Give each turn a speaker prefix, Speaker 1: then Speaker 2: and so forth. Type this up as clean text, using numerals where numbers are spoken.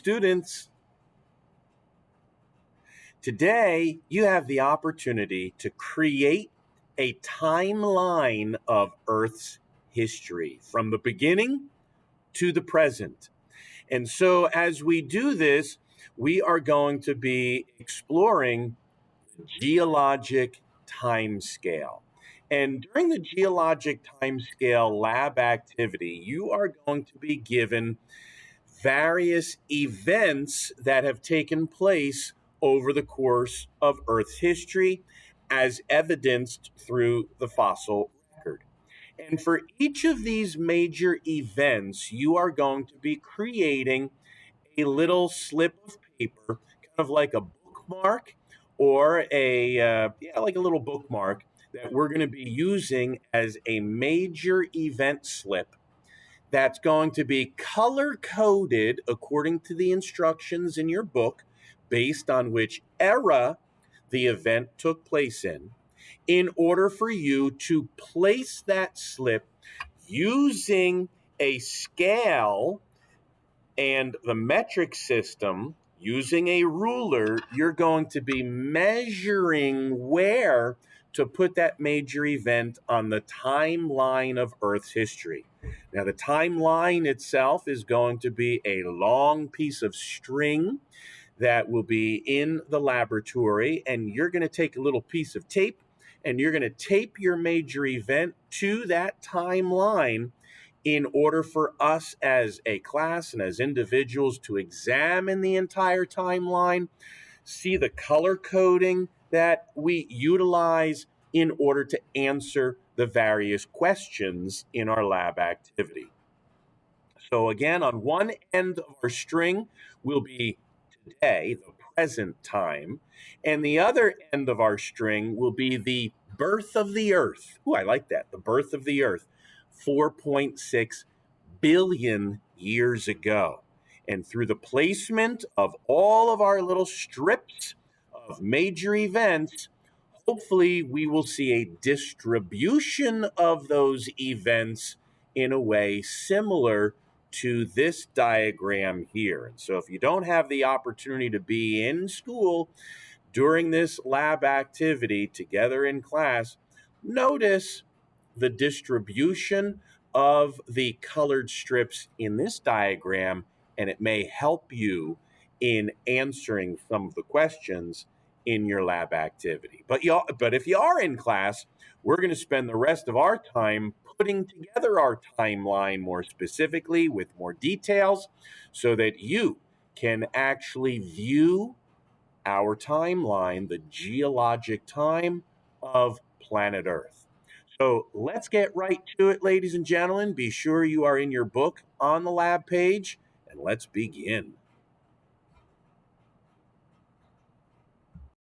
Speaker 1: students. Today, you have the opportunity to create a timeline of Earth's history from the beginning to the present. And so, as we do this, we are going to be exploring the geologic time scale. And during the geologic time scale lab activity, you are going to be given various events that have taken place over the course of Earth's history, as evidenced through the fossil record. And for each of these major events, you are going to be creating a little slip of paper, kind of like a bookmark or like a little bookmark that we're going to be using as a major event slip that's going to be color coded according to the instructions in your book based on which era the event took place in order for you to place that slip using a scale and the metric system. Using a ruler, you're going to be measuring where to put that major event on the timeline of Earth's history. Now, the timeline itself is going to be a long piece of string that will be in the laboratory, and you're going to take a little piece of tape and you're going to tape your major event to that timeline in order for us as a class and as individuals to examine the entire timeline, see the color coding that we utilize in order to answer the various questions in our lab activity. So again, on one end of our string will be today, the present time, and the other end of our string will be the birth of the Earth. Ooh, I like that, the birth of the Earth, 4.6 billion years ago. And through the placement of all of our little strips of major events, hopefully we will see a distribution of those events in a way similar to this diagram here. And so if you don't have the opportunity to be in school during this lab activity together in class, notice the distribution of the colored strips in this diagram, and it may help you in answering some of the questions in your lab activity. But if you are in class, we're going to spend the rest of our time putting together our timeline more specifically with more details so that you can actually view our timeline, the geologic time of planet Earth. So let's get right to it, ladies and gentlemen. Be sure you are in your book on the lab page, and let's begin.